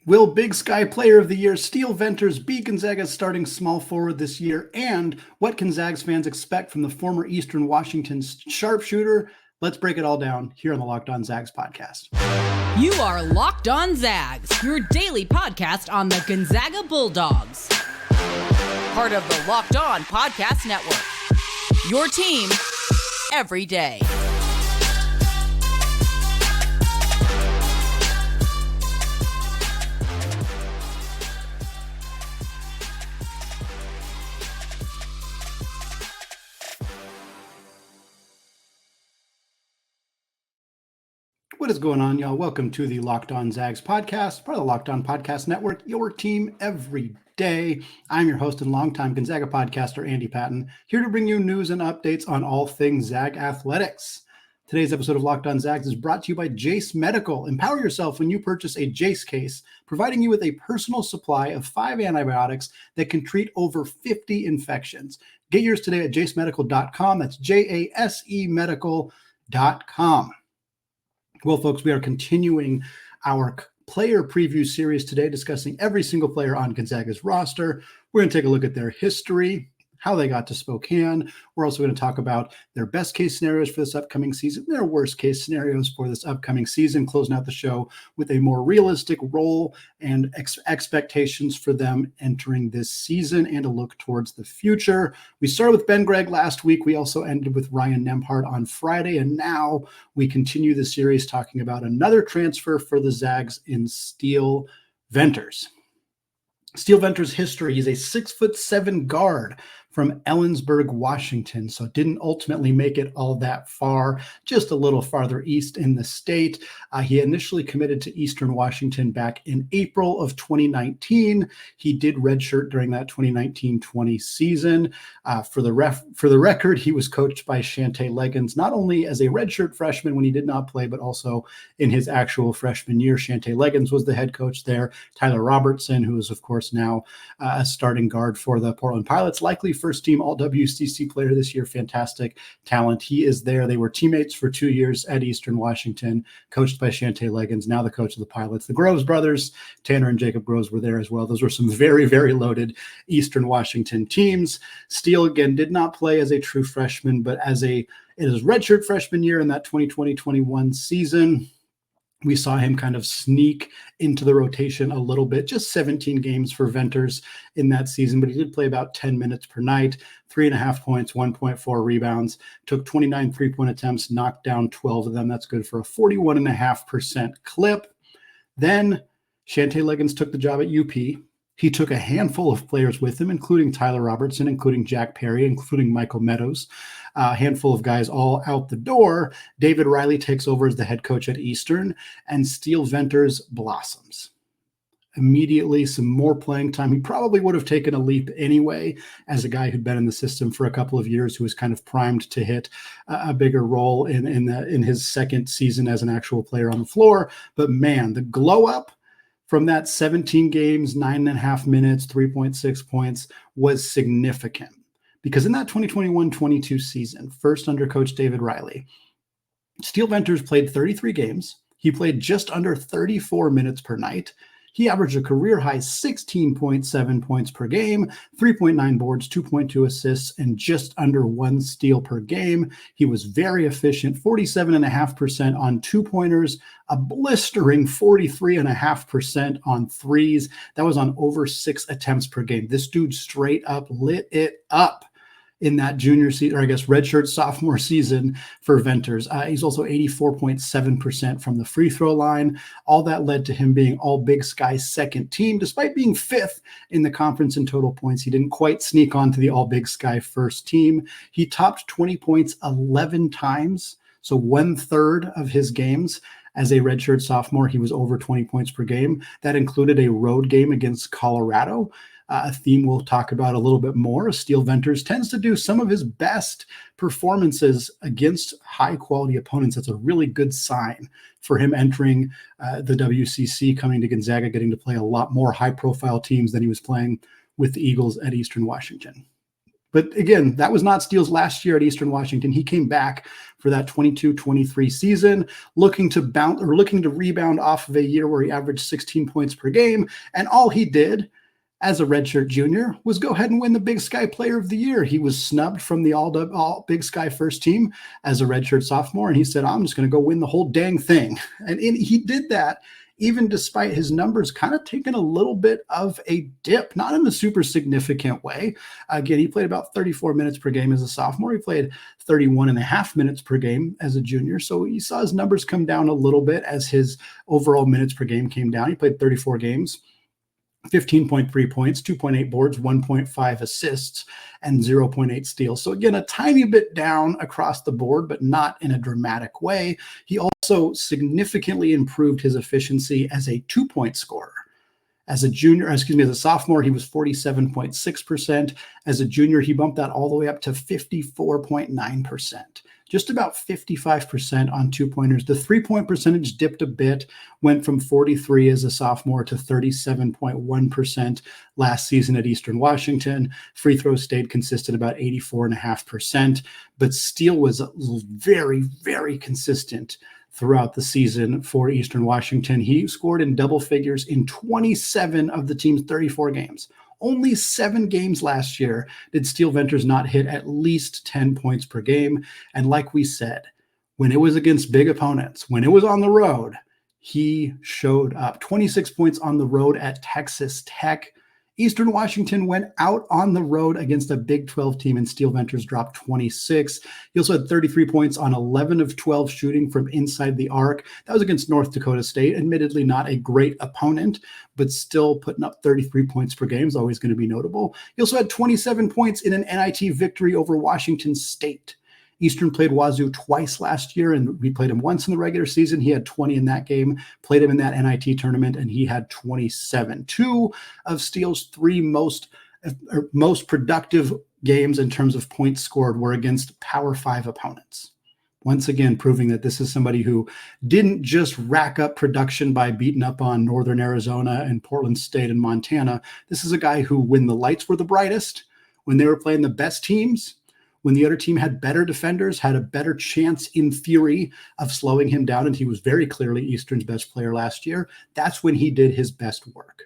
Will Big Sky Player of the Year Steele Venters be Gonzaga's starting small forward this year? And what can Zags fans expect from the former Eastern Washington sharpshooter? Let's break it all down here on the Locked On Zags podcast. You are Locked On Zags, your daily podcast on the Gonzaga Bulldogs. Part of the Locked On Podcast Network. Your team every day. What is going on, y'all? Welcome to the Locked On Zags podcast, part of the Locked On Podcast Network, your team every day. I'm your host and longtime Gonzaga podcaster, Andy Patton, here to bring you news and updates on all things Zag athletics. Today's episode of Locked On Zags is brought to you by Jace Medical. Empower yourself when you purchase a Jace case, providing you with a personal supply of 5 antibiotics that can treat over 50 infections. Get yours today at jacemedical.com. That's JASE medical.com. Well, folks, we are continuing our player preview series today, discussing every single player on Gonzaga's roster. We're going to take a look at their history, how they got to Spokane. We're also going to talk about their best case scenarios for this upcoming season, their worst case scenarios for this upcoming season, closing out the show with a more realistic role and expectations for them entering this season and a look towards the future. We started with Ben Gregg last week. We also ended with Ryan Nembhard on Friday, and now we continue the series talking about another transfer for the Zags in Steele Venters. Steele Venters' history: he's a 6'7" guard from Ellensburg, Washington, so didn't ultimately make it all that far, just a little farther east in the state. He initially committed to Eastern Washington back in April of 2019. He did redshirt during that 2019-20 season. For the record, he was coached by Shante Leggins, not only as a redshirt freshman when he did not play, but also in his actual freshman year. Shante Leggins was the head coach there. Tyler Robertson, who is, of course, now a starting guard for the Portland Pilots, likely first team All-WCC player this year. Fantastic talent. He is there. They were teammates for 2 years at Eastern Washington, coached by Shante Leggins, now the coach of the Pilots. The Groves brothers, Tanner and Jacob Groves, were there as well. Those were some very, very loaded Eastern Washington teams. Steele, again, did not play as a true freshman, but in his redshirt freshman year in that 2020-21 season, we saw him kind of sneak into the rotation a little bit, just 17 games for Venters in that season, but he did play about 10 minutes per night, 3.5 points, 1.4 rebounds, took 29 three-point attempts, knocked down 12 of them. That's good for a 41.5% clip. Then Shante Leggins took the job at UP. He took a handful of players with him, including Tyler Robertson, including Jack Perry, including Michael Meadows, a handful of guys all out the door. David Riley takes over as the head coach at Eastern, and Steele Venters blossoms. Immediately, some more playing time. He probably would have taken a leap anyway as a guy who'd been in the system for a couple of years, who was kind of primed to hit a bigger role in his second season as an actual player on the floor. But man, the glow up from that 17 games, 9.5 minutes, 3.6 points was significant. Because in that 2021-22 season, first under Coach David Riley, Steele Venters played 33 games. He played just under 34 minutes per night. He averaged a career-high 16.7 points per game, 3.9 boards, 2.2 assists, and just under 1 steal per game. He was very efficient, 47.5% on two-pointers, a blistering 43.5% on threes. That was on over 6 attempts per game. This dude straight up lit it up in that junior season, or I guess redshirt sophomore season for Venters. He's also 84.7% from the free throw line. All that led to him being all Big Sky's second team. Despite being 5th in the conference in total points, he didn't quite sneak onto the all Big Sky first team. He topped 20 points 11 times, so 1/3 of his games. As a redshirt sophomore, he was over 20 points per game. That included a road game against Colorado, a theme we'll talk about a little bit more. Steele Venters tends to do some of his best performances against high-quality opponents. That's a really good sign for him entering the WCC, coming to Gonzaga, getting to play a lot more high-profile teams than he was playing with the Eagles at Eastern Washington. But again, that was not Steele's last year at Eastern Washington. He came back for that 22-23 season, looking to rebound off of a year where he averaged 16 points per game. And all he did as a redshirt junior was go ahead and win the Big Sky Player of the Year. He was snubbed from the all Big Sky first team as a redshirt sophomore. And he said, I'm just going to go win the whole dang thing. And he did that, even despite his numbers kind of taking a little bit of a dip, not in the super significant way. Again, he played about 34 minutes per game as a sophomore. He played 31 and a half minutes per game as a junior. So you saw his numbers come down a little bit as his overall minutes per game came down. He played 34 games, 15.3 points, 2.8 boards, 1.5 assists, and 0.8 steals. So again, a tiny bit down across the board, but not in a dramatic way. He also significantly improved his efficiency as a 2-point scorer. As a sophomore, he was 47.6%. As a junior, he bumped that all the way up to 54.9%. Just about 55% on 2-pointers. The 3-point percentage dipped a bit, went from 43 as a sophomore to 37.1% last season at Eastern Washington. Free throws stayed consistent, about 84.5%, but Steele was very, very consistent throughout the season for Eastern Washington. He scored in double figures in 27 of the team's 34 games. Only 7 games last year did Steele Venters not hit at least 10 points per game. And like we said, when it was against big opponents, when it was on the road, he showed up. 26 points on the road at Texas Tech. Eastern Washington went out on the road against a Big 12 team, and Steele Venters dropped 26. He also had 33 points on 11 of 12 shooting from inside the arc. That was against North Dakota State. Admittedly, not a great opponent, but still putting up 33 points per game is always going to be notable. He also had 27 points in an NIT victory over Washington State. Eastern played Wazoo twice last year, and we played him once in the regular season. He had 20 in that game, played him in that NIT tournament, and he had 27. 2 of Steele's 3 most productive games in terms of points scored were against Power 5 opponents. Once again, proving that this is somebody who didn't just rack up production by beating up on Northern Arizona and Portland State and Montana. This is a guy who, when the lights were the brightest, when they were playing the best teams, when the other team had better defenders, had a better chance in theory of slowing him down, and he was very clearly Eastern's best player last year, that's when he did his best work.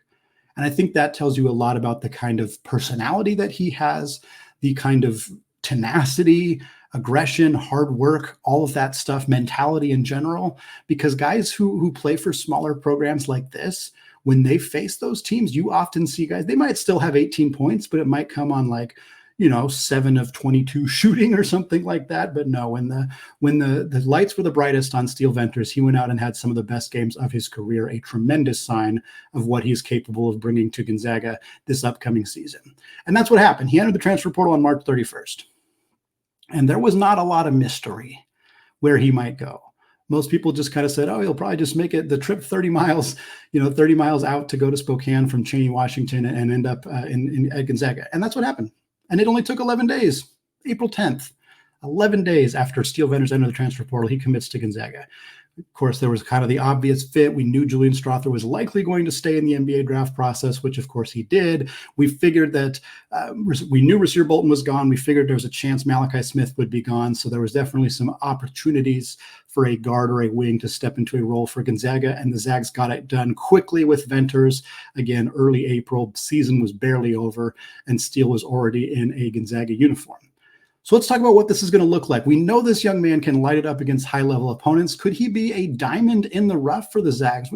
And I think that tells you a lot about the kind of personality that he has, the kind of tenacity, aggression, hard work, all of that stuff, mentality in general, because guys who play for smaller programs like this, when they face those teams, you often see guys, they might still have 18 points, but it might come on 7 of 22 shooting or something like that. But no, when the lights were the brightest on Steele Venters, he went out and had some of the best games of his career, a tremendous sign of what he's capable of bringing to Gonzaga this upcoming season. And that's what happened. He entered the transfer portal on March 31st. And there was not a lot of mystery where he might go. Most people just kind of said, oh, he'll probably just make it the trip 30 miles, 30 miles out to go to Spokane from Cheney, Washington, and end up at Gonzaga. And that's what happened. And it only took 11 days, April 10th, 11 days after Steele Venters entered the transfer portal, he commits to Gonzaga. Of course, there was kind of the obvious fit. We knew Julian Strother was likely going to stay in the NBA draft process, which of course he did. We figured that we knew Rasir Bolton was gone. We figured there was a chance Malachi Smith would be gone. So there was definitely some opportunities for a guard or a wing to step into a role for Gonzaga, and the Zags got it done quickly with Venters. Again, early April, season was barely over, and Steele was already in a Gonzaga uniform. So let's talk about what this is going to look like. We know this young man can light it up against high-level opponents. Could he be a diamond in the rough for the Zags?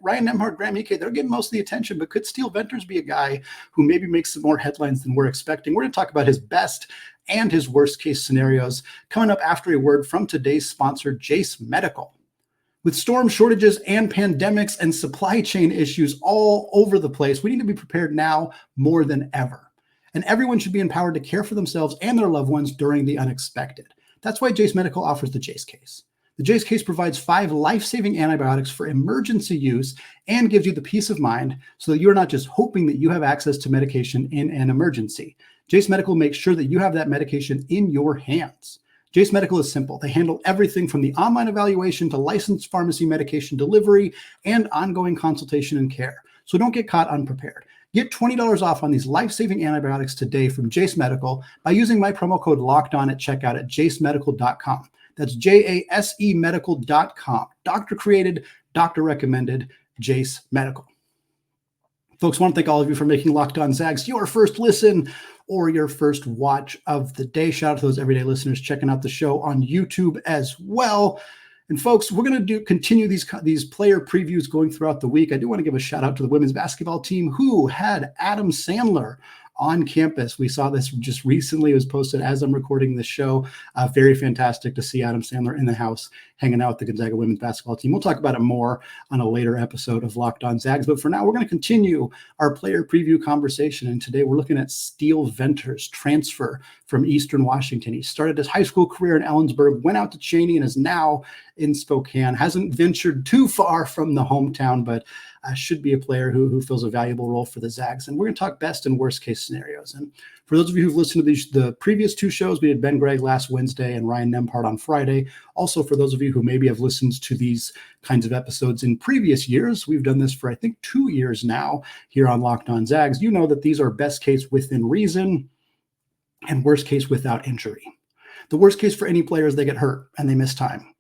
Ryan Nembhard, Graham Ike, they're getting most of the attention, but could Steele Venters be a guy who maybe makes some more headlines than we're expecting? We're going to talk about his best and his worst-case scenarios coming up after a word from today's sponsor, Jase Medical. With storm shortages and pandemics and supply chain issues all over the place, we need to be prepared now more than ever. And everyone should be empowered to care for themselves and their loved ones during the unexpected. That's why Jase Medical offers the Jase Case. The Jase Case provides 5 life-saving antibiotics for emergency use and gives you the peace of mind so that you're not just hoping that you have access to medication in an emergency. Jase Medical makes sure that you have that medication in your hands. Jase Medical is simple. They handle everything from the online evaluation to licensed pharmacy medication delivery and ongoing consultation and care. So don't get caught unprepared. Get $20 off on these life-saving antibiotics today from Jace Medical by using my promo code LOCKEDON at checkout at jacemedical.com. That's JASE medical.com. Doctor created, doctor recommended, Jace Medical. Folks, I want to thank all of you for making Locked On Zags your first listen or your first watch of the day. Shout out to those everyday listeners checking out the show on YouTube as well. And folks, we're going to continue these player previews going throughout the week. I do want to give a shout out to the women's basketball team who had Adam Sandler on campus. We saw this just recently. It was posted as I'm recording this show. Very fantastic to see Adam Sandler in the house hanging out with the Gonzaga women's basketball team. We'll talk about it more on a later episode of Locked On Zags. But for now, we're going to continue our player preview conversation. And today we're looking at Steele Venters, transfer from Eastern Washington. He started his high school career in Ellensburg, went out to Cheney, and is now in Spokane. Hasn't ventured too far from the hometown, but should be a player who fills a valuable role for the Zags. And we're going to talk best and worst case scenarios. And for those of you who've listened to the previous two shows, we did Ben Gregg last Wednesday and Ryan Nembhard on Friday. Also, for those of you who maybe have listened to these kinds of episodes in previous years, we've done this for, I think, 2 years now here on Locked On Zags. You know that these are best case within reason and worst case without injury. The worst case for any player is they get hurt and they miss time.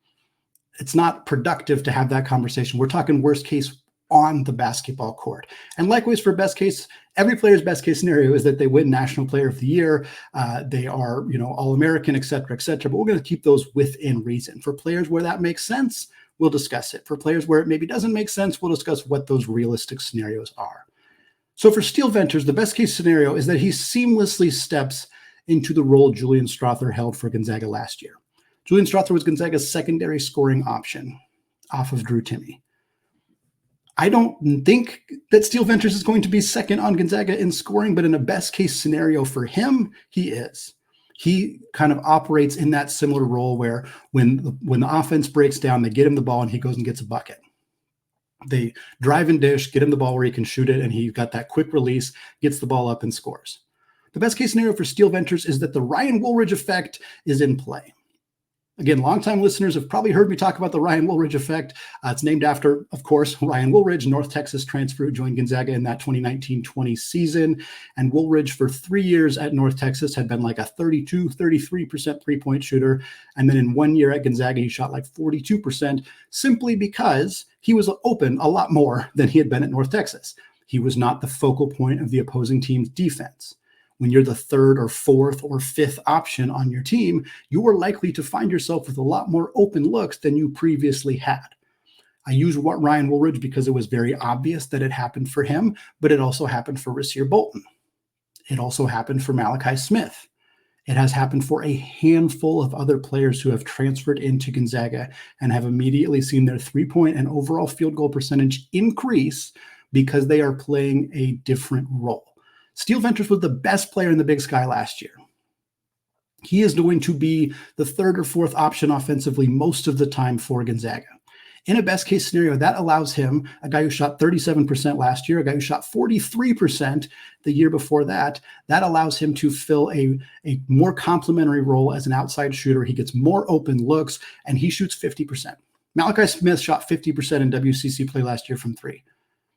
It's not productive to have that conversation. We're talking worst case on the basketball court. And likewise for best case, every player's best case scenario is that they win National Player of the Year. They are, All-American, et cetera, et cetera. But we're going to keep those within reason. For players where that makes sense, we'll discuss it. For players where it maybe doesn't make sense, we'll discuss what those realistic scenarios are. So for Steele Venters, the best case scenario is that he seamlessly steps into the role Julian Strother held for Gonzaga last year. Julian Strother was Gonzaga's secondary scoring option off of Drew Timme. I don't think that Steele Venters is going to be second on Gonzaga in scoring, but in a best case scenario for him, he is. He kind of operates in that similar role where when the offense breaks down, they get him the ball and he goes and gets a bucket. They drive and dish, get him the ball where he can shoot it, and he got that quick release, gets the ball up and scores. The best case scenario for Steele Venters is that the Ryan Woolridge effect is in play. Again, longtime listeners have probably heard me talk about the Ryan Woolridge effect. It's named after, of course, Ryan Woolridge, North Texas transfer who joined Gonzaga in that 2019-20 season. And Woolridge for 3 years at North Texas had been like a 32, 33% three-point shooter. And then in 1 year at Gonzaga, he shot like 42% simply because he was open a lot more than he had been at North Texas. He was not the focal point of the opposing team's defense. When you're the third or fourth or fifth option on your team, you are likely to find yourself with a lot more open looks than you previously had. I use Ryan Woolridge because it was very obvious that it happened for him, but it also happened for Rasir Bolton. It also happened for Malachi Smith. It has happened for a handful of other players who have transferred into Gonzaga and have immediately seen their three-point and overall field goal percentage increase because they are playing a different role. Steele Venters was the best player in the Big Sky last year. He is going to be the third or fourth option offensively most of the time for Gonzaga. In a best case scenario, that allows him, a guy who shot 37% last year, a guy who shot 43% the year before that allows him to fill a more complementary role as an outside shooter. He gets more open looks, and he shoots 50%. Malachi Smith shot 50% in WCC play last year from three.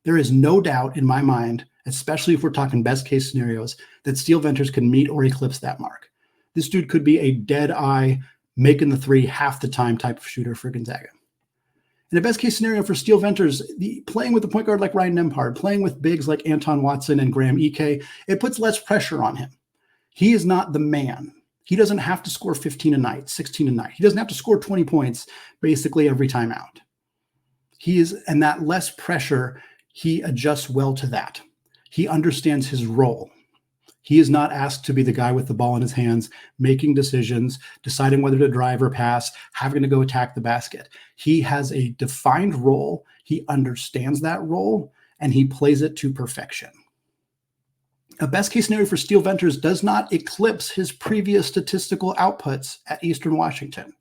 There is no doubt in my mind, especially if we're talking best case scenarios, that Steele Venters can meet or eclipse that mark. This dude could be a dead eye, making the three half the time type of shooter for Gonzaga. In a best case scenario for Steele Venters, playing with a point guard like Ryan Nembhard, playing with bigs like Anton Watson and Graham Ike, it puts less pressure on him. He is not the man. He doesn't have to score 15 a night, 16 a night. He doesn't have to score 20 points basically every time out. And that less pressure, he adjusts well to that. He understands his role. He is not asked to be the guy with the ball in his hands, making decisions, deciding whether to drive or pass, having to go attack the basket. He has a defined role. He understands that role, and he plays it to perfection. A best case scenario for Steele Venters does not eclipse his previous statistical outputs at Eastern Washington.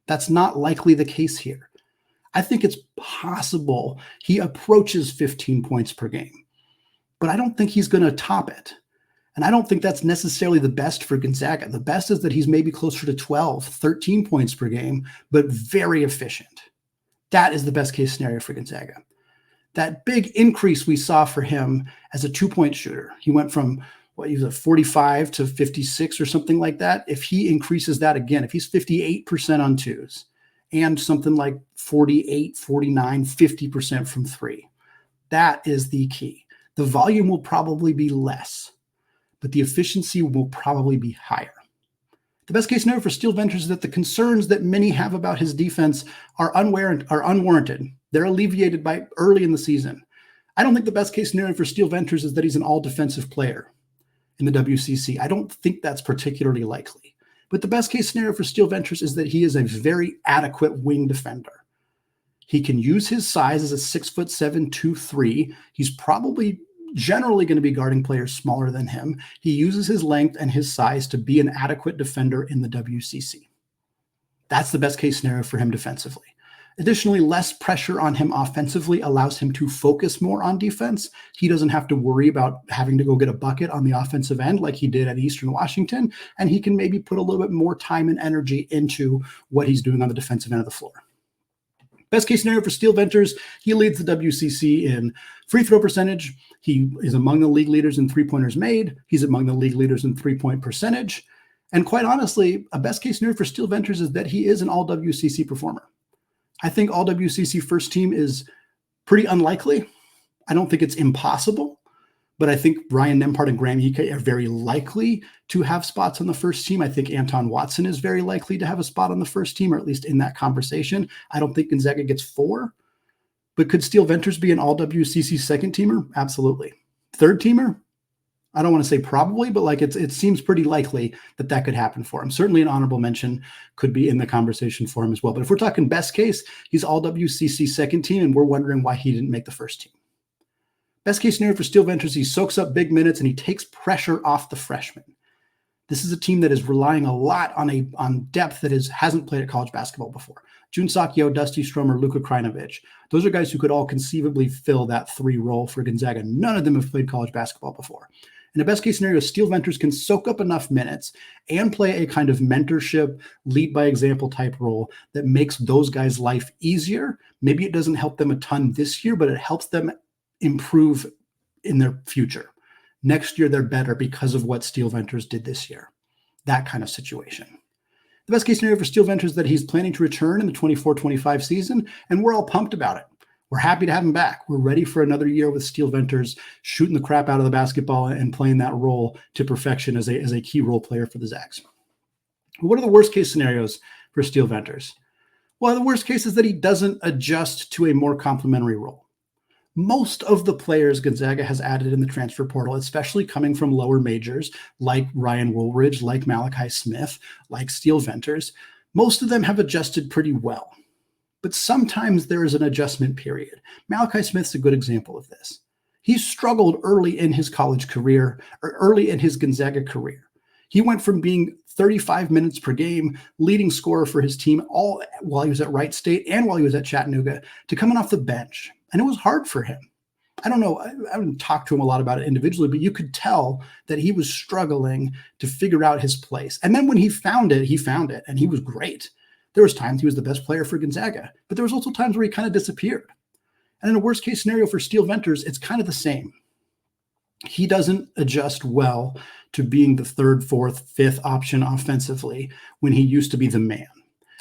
That's not likely the case here. I think it's possible he approaches 15 points per game, but I don't think he's going to top it. And I don't think that's necessarily the best for Gonzaga. The best is that he's maybe closer to 12, 13 points per game, but very efficient. That is the best case scenario for Gonzaga. That big increase we saw for him as a 2-point shooter, he went from he was at 45 to 56 or something like that. If he increases that again, if he's 58% on twos and something like 48, 49, 50% from three, that is the key. The volume will probably be less, but the efficiency will probably be higher. The best case scenario for Steele Venters is that the concerns that many have about his defense are unwarranted. They're alleviated by early in the season. I don't think the best case scenario for Steele Venters is that he's an all-defensive player in the WCC. I don't think that's particularly likely. But the best case scenario for Steele Venters is that he is a very adequate wing defender. He can use his size as a 6'7", 2'3". He's probably generally going to be guarding players smaller than him. He uses his length and his size to be an adequate defender in the WCC. That's the best case scenario for him defensively. Additionally, less pressure on him offensively allows him to focus more on defense. He doesn't have to worry about having to go get a bucket on the offensive end like he did at Eastern Washington, and he can maybe put a little bit more time and energy into what he's doing on the defensive end of the floor. Best case scenario for Steele Venters, he leads the WCC in free throw percentage. He is among the league leaders in three-pointers made. He's among the league leaders in three-point percentage. And quite honestly, a best case scenario for Steele Venters is that he is an all-WCC performer. I think all-WCC first team is pretty unlikely. I don't think it's impossible, but I think Ryan Nembhard and Graham Ike are very likely to have spots on the first team. I think Anton Watson is very likely to have a spot on the first team, or at least in that conversation. I don't think Gonzaga gets 4, but could Steele Venters be an all-WCC second teamer? Absolutely. Third teamer? I don't want to say probably, but like it seems pretty likely that could happen for him. Certainly an honorable mention could be in the conversation for him as well. But if we're talking best case, he's all WCC second team, and we're wondering why he didn't make the first team. Best case scenario for Steele Venters, he soaks up big minutes and he takes pressure off the freshmen. This is a team that is relying a lot on depth that hasn't played at college basketball before. Jun Seok Yeo, Dusty Stromer, Luka Krajinovic. Those are guys who could all conceivably fill that 3 role for Gonzaga. None of them have played college basketball before. In the best case scenario, Steele Venters can soak up enough minutes and play a kind of mentorship, lead by example type role that makes those guys' life easier. Maybe it doesn't help them a ton this year, but it helps them improve in their future. Next year, they're better because of what Steele Venters did this year. That kind of situation. The best case scenario for Steele Venters is that he's planning to return in the 24-25 season, and we're all pumped about it. We're happy to have him back. We're ready for another year with Steele Venters shooting the crap out of the basketball and playing that role to perfection as a key role player for the Zags. What are the worst case scenarios for Steele Venters? Well, the worst case is that he doesn't adjust to a more complementary role. Most of the players Gonzaga has added in the transfer portal, especially coming from lower majors like Ryan Woolridge, like Malachi Smith, like Steele Venters, most of them have adjusted pretty well. But sometimes there is an adjustment period. Malachi Smith's a good example of this. He struggled early in his college career, or early in his Gonzaga career. He went from being 35 minutes per game, leading scorer for his team, all while he was at Wright State and while he was at Chattanooga, to coming off the bench. And it was hard for him. I don't know, I haven't talked to him a lot about it individually, but you could tell that he was struggling to figure out his place. And then when he found it, and he was great. There was times he was the best player for Gonzaga, but there was also times where he kind of disappeared. And in a worst case scenario for Steele Venters, it's kind of the same. He doesn't adjust well to being the third, fourth, fifth option offensively when he used to be the man.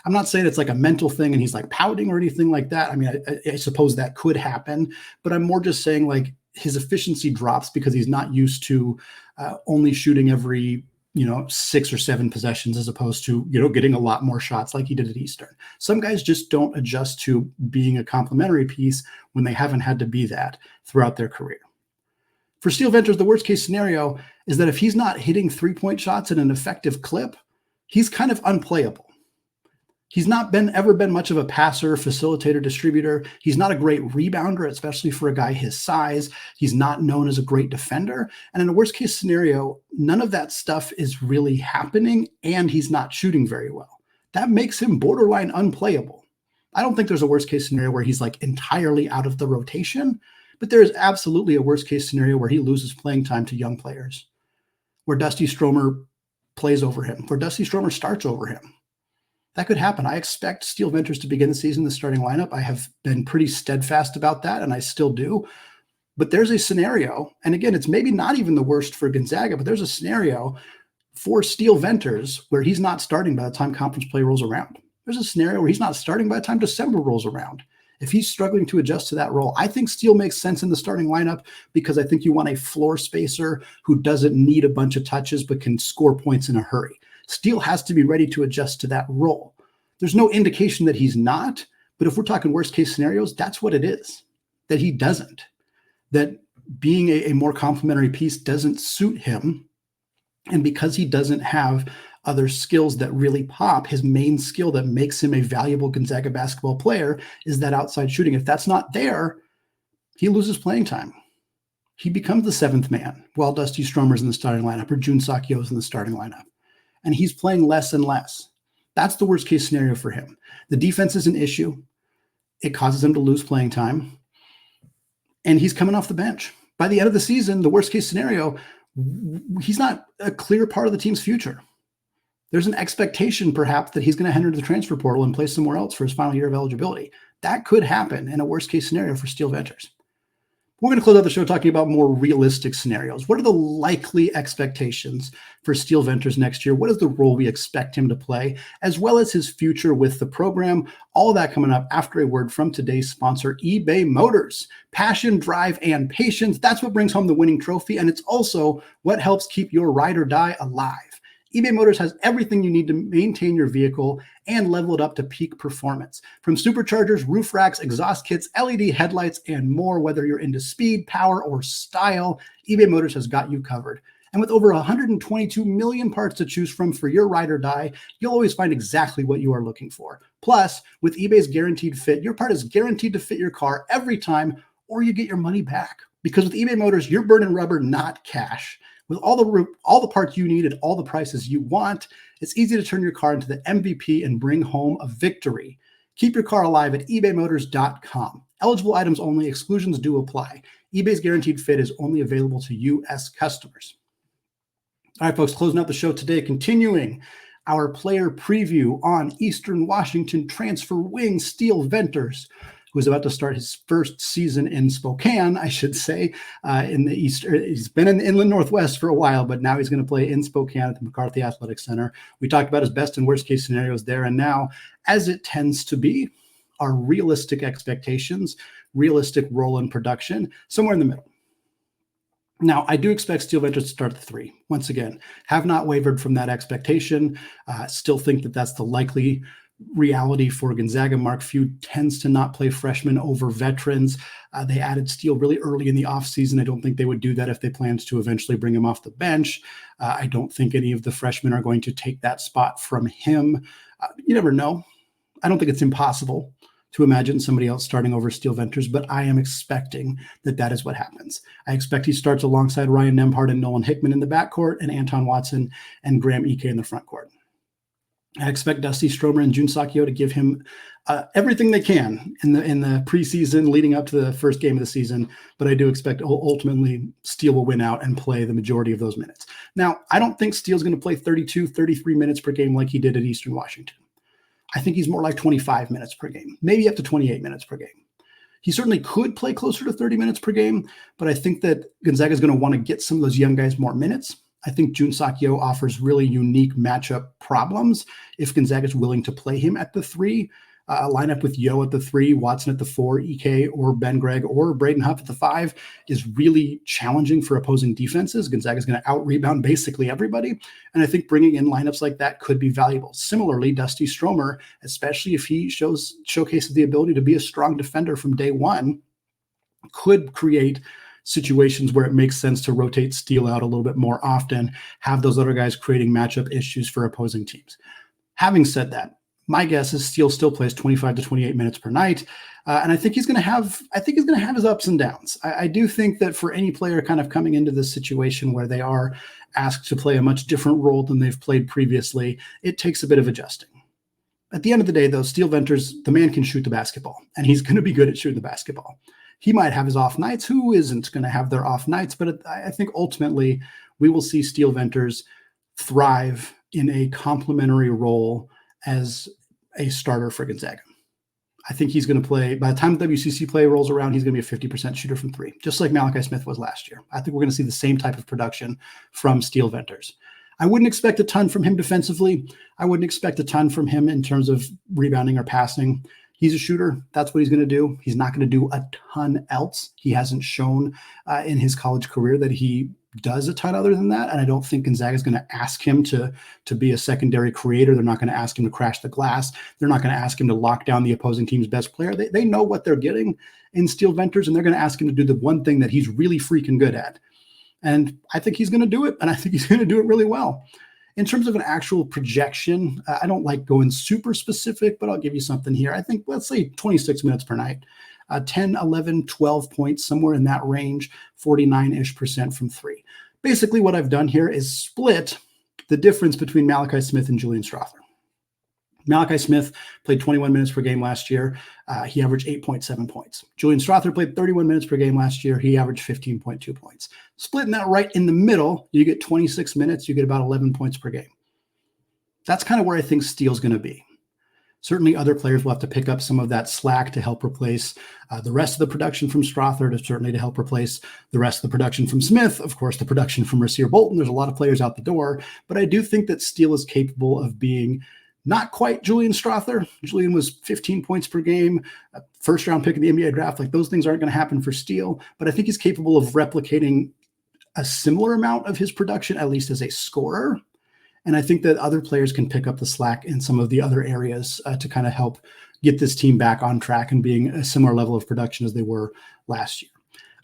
I'm not saying it's like a mental thing and he's like pouting or anything like that. I mean, I suppose that could happen, but I'm more just saying like his efficiency drops because he's not used to only shooting every 6 or 7 possessions as opposed to, getting a lot more shots like he did at Eastern. Some guys just don't adjust to being a complementary piece when they haven't had to be that throughout their career. For Steele Venters, the worst case scenario is that if he's not hitting 3-point shots at an effective clip, he's kind of unplayable. He's not ever been much of a passer, facilitator, distributor. He's not a great rebounder, especially for a guy his size. He's not known as a great defender. And in a worst case scenario, none of that stuff is really happening and he's not shooting very well. That makes him borderline unplayable. I don't think there's a worst case scenario where he's like entirely out of the rotation, but there is absolutely a worst case scenario where he loses playing time to young players, where Dusty Stromer plays over him, where Dusty Stromer starts over him. That could happen. I expect Steele Venters to begin the season in the starting lineup. I have been pretty steadfast about that, and I still do. But there's a scenario, and again, it's maybe not even the worst for Gonzaga, but there's a scenario for Steele Venters where he's not starting by the time conference play rolls around. There's a scenario where he's not starting by the time December rolls around. If he's struggling to adjust to that role, I think Steele makes sense in the starting lineup because I think you want a floor spacer who doesn't need a bunch of touches but can score points in a hurry. Steele has to be ready to adjust to that role. There's no indication that he's not, but if we're talking worst case scenarios, that's what it is, that he doesn't, that being a more complementary piece doesn't suit him. And because he doesn't have other skills that really pop, his main skill that makes him a valuable Gonzaga basketball player is that outside shooting. If that's not there, he loses playing time. He becomes the seventh man while Dusty Stromer's in the starting lineup or Jun Seok Yeo's in the starting lineup. And he's playing less and less. That's the worst case scenario for him. The defense is an issue. It causes him to lose playing time. And he's coming off the bench. By the end of the season, the worst case scenario, he's not a clear part of the team's future. There's an expectation perhaps that he's going to enter the transfer portal and play somewhere else for his final year of eligibility. That could happen in a worst case scenario for Steele Venters. We're going to close out the show talking about more realistic scenarios. What are the likely expectations for Steele Venters next year? What is the role we expect him to play, as well as his future with the program? All of that coming up after a word from today's sponsor, eBay Motors. Passion, drive, and patience. That's what brings home the winning trophy, and it's also what helps keep your ride or die alive. eBay Motors has everything you need to maintain your vehicle and level it up to peak performance. From superchargers, roof racks, exhaust kits, LED headlights, and more. Whether you're into speed, power, or style, eBay Motors has got you covered. And with over 122 million parts to choose from for your ride or die, you'll always find exactly what you are looking for. Plus, with eBay's Guaranteed Fit, your part is guaranteed to fit your car every time, or you get your money back. Because with eBay Motors, you're burning rubber, not cash. With all the parts you need at all the prices you want, it's easy to turn your car into the MVP and bring home a victory. Keep your car alive at ebaymotors.com. Eligible items only. Exclusions do apply. eBay's Guaranteed Fit is only available to U.S. customers. All right, folks, closing out the show today, continuing our player preview on Eastern Washington transfer wing Steele Venters, who's about to start his first season in Spokane, I should say, in the East. He's been in the Inland Northwest for a while, but now he's going to play in Spokane at the McCarthy Athletic Center. We talked about his best and worst case scenarios there, and now, as it tends to be, our realistic expectations, realistic role in production, somewhere in the middle. Now, I do expect Steele Venters to start the three. Once again, have not wavered from that expectation. Still think that that's the likely reality for Gonzaga. Mark Few tends to not play freshmen over veterans. They added Steele really early in the offseason. I don't think they would do that if they planned to eventually bring him off the bench. I don't think any of the freshmen are going to take that spot from him. You never know. I don't think it's impossible to imagine somebody else starting over Steele Venters, but I am expecting that that is what happens. I expect he starts alongside Ryan Nembhard and Nolan Hickman in the backcourt and Anton Watson and Graham Ike in the front court. I expect Dusty Stromer and Jun Seok Yeo to give him everything they can in the preseason leading up to the first game of the season, but I do expect ultimately Steele will win out and play the majority of those minutes. Now, I don't think Steele's going to play 32, 33 minutes per game like he did at Eastern Washington. I think he's more like 25 minutes per game, maybe up to 28 minutes per game. He certainly could play closer to 30 minutes per game, but I think that Gonzaga is going to want to get some of those young guys more minutes. I think Jun Seok Yeo offers really unique matchup problems if Gonzaga is willing to play him at the three. A lineup with Yeo at the three, Watson at the four, Ike or Ben Gregg or Braden Huff at the five is really challenging for opposing defenses. Gonzaga is going to out-rebound basically everybody, and I think bringing in lineups like that could be valuable. Similarly, Dusty Stromer, especially if he showcases the ability to be a strong defender from day one, could create situations where it makes sense to rotate Steele out a little bit more often, have those other guys creating matchup issues for opposing teams. Having said that, my guess is Steele still plays 25 to 28 minutes per night. And I think he's going to have his ups and downs. I do think that for any player kind of coming into this situation where they are asked to play a much different role than they've played previously, it takes a bit of adjusting. At the end of the day, though, Steele Venters, the man can shoot the basketball, and he's going to be good at shooting the basketball. He might have his off nights. Who isn't going to have their off nights? But I think ultimately we will see Steele Venters thrive in a complementary role as a starter for Gonzaga. I think he's going to play, by the time WCC play rolls around, he's going to be a 50% shooter from three, just like Malachi Smith was last year. I think we're going to see the same type of production from Steele Venters. I wouldn't expect a ton from him defensively. I wouldn't expect a ton from him in terms of rebounding or passing. He's a shooter. That's what he's going to do. He's not going to do a ton else. He hasn't shown in his college career that he does a ton other than that. And I don't think Gonzaga is going to ask him to be a secondary creator. They're not going to ask him to crash the glass. They're not going to ask him to lock down the opposing team's best player. They know what they're getting in Steele Venters, and they're going to ask him to do the one thing that he's really freaking good at. And I think he's going to do it, and I think he's going to do it really well. In terms of an actual projection, I don't like going super specific, but I'll give you something here. I think, let's say 26 minutes per night, 10, 11, 12 points, somewhere in that range, 49-ish% from three. Basically, what I've done here is split the difference between Malachi Smith and Julian Strawther. Malachi Smith played 21 minutes per game last year. He averaged 8.7 points. Julian Strawther played 31 minutes per game last year. He averaged 15.2 points. Splitting that right in the middle, you get 26 minutes, you get about 11 points per game. That's kind of where I think Steele's going to be. Certainly other players will have to pick up some of that slack to help replace the rest of the production from Strawther, to help replace the rest of the production from Smith, of course, the production from Rasir Bolton. There's a lot of players out the door, but I do think that Steele is capable of being not quite Julian Strawther. Julian was 15 points per game, first round pick in the NBA draft. Like, those things aren't going to happen for Steele, but I think he's capable of replicating a similar amount of his production, at least as a scorer. And I think that other players can pick up the slack in some of the other areas to kind of help get this team back on track and being a similar level of production as they were last year.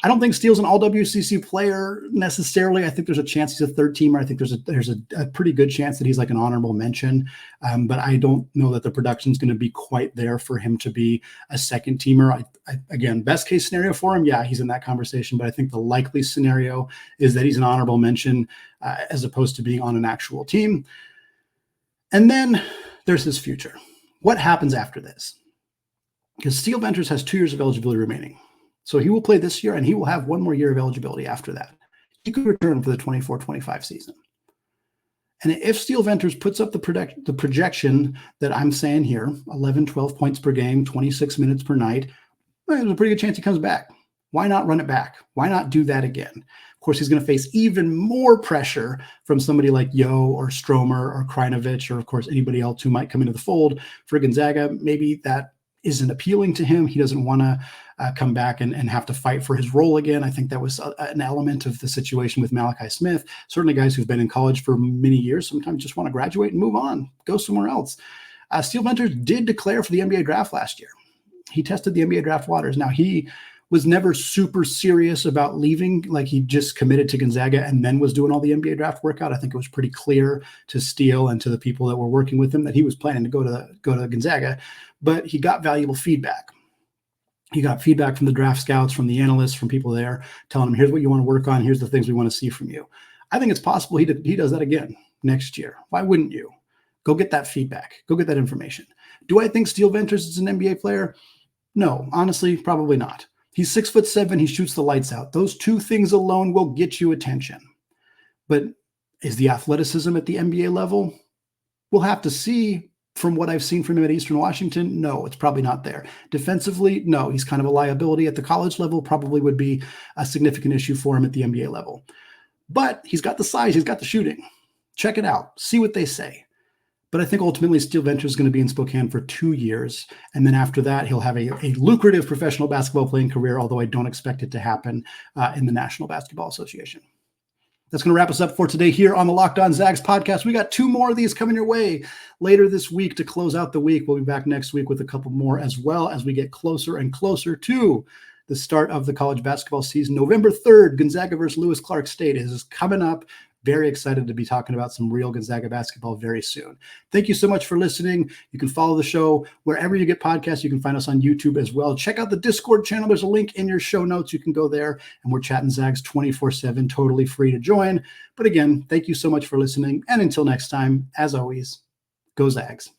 I don't think Steele's an all-WCC player necessarily. I think there's a chance he's a third teamer. I think there's a pretty good chance that he's like an honorable mention. But I don't know that the production is going to be quite there for him to be a second teamer. Again, best case scenario for him, yeah, he's in that conversation. But I think the likely scenario is that he's an honorable mention as opposed to being on an actual team. And then there's his future. What happens after this? Because Steele Venters has 2 years of eligibility remaining. So he will play this year, and he will have 1 more year of eligibility after that. He could return for the 24-25 season. And if Steele Venters puts up the projection that I'm saying here, 11, 12 points per game, 26 minutes per night, well, there's a pretty good chance he comes back. Why not run it back? Why not do that again? Of course, he's going to face even more pressure from somebody like Yeo or Stromer or Krinovich, or, of course, anybody else who might come into the fold for Gonzaga. Maybe that isn't appealing to him. He doesn't want to come back and have to fight for his role again. I think that was an element of the situation with Malachi Smith. Certainly guys who've been in college for many years sometimes just want to graduate and move on, go somewhere else. Steele Venters did declare for the NBA draft last year. He tested the NBA draft waters. Now, he was never super serious about leaving. Like, he just committed to Gonzaga and then was doing all the NBA draft workout. I think it was pretty clear to Steele and to the people that were working with him that he was planning to go to Gonzaga, but he got valuable feedback. He got feedback from the draft scouts, from the analysts, from people there telling him, here's what you want to work on. Here's the things we want to see from you. I think it's possible he does that again next year. Why wouldn't you? Go get that feedback. Go get that information. Do I think Steele Venters is an NBA player? No, honestly, probably not. He's 6'7". He shoots the lights out. Those 2 things alone will get you attention. But is the athleticism at the NBA level? We'll have to see. From what I've seen from him at Eastern Washington, no, it's probably not there. Defensively, no, he's kind of a liability at the college level, probably would be a significant issue for him at the NBA level. But he's got the size, he's got the shooting. Check it out. See what they say. But I think ultimately Steele Venters is going to be in Spokane for 2 years. And then after that, he'll have a lucrative professional basketball playing career, although I don't expect it to happen in the National Basketball Association. That's going to wrap us up for today here on the Locked On Zags podcast. We got 2 more of these coming your way later this week to close out the week. We'll be back next week with a couple more as well as we get closer and closer to the start of the college basketball season. November 3rd, Gonzaga versus Lewis Clark State is coming up. Very excited to be talking about some real Gonzaga basketball very soon. Thank you so much for listening. You can follow the show wherever you get podcasts. You can find us on YouTube as well. Check out the Discord channel. There's a link in your show notes. You can go there, and we're chatting Zags 24/7, totally free to join. But again, thank you so much for listening. And until next time, as always, go Zags.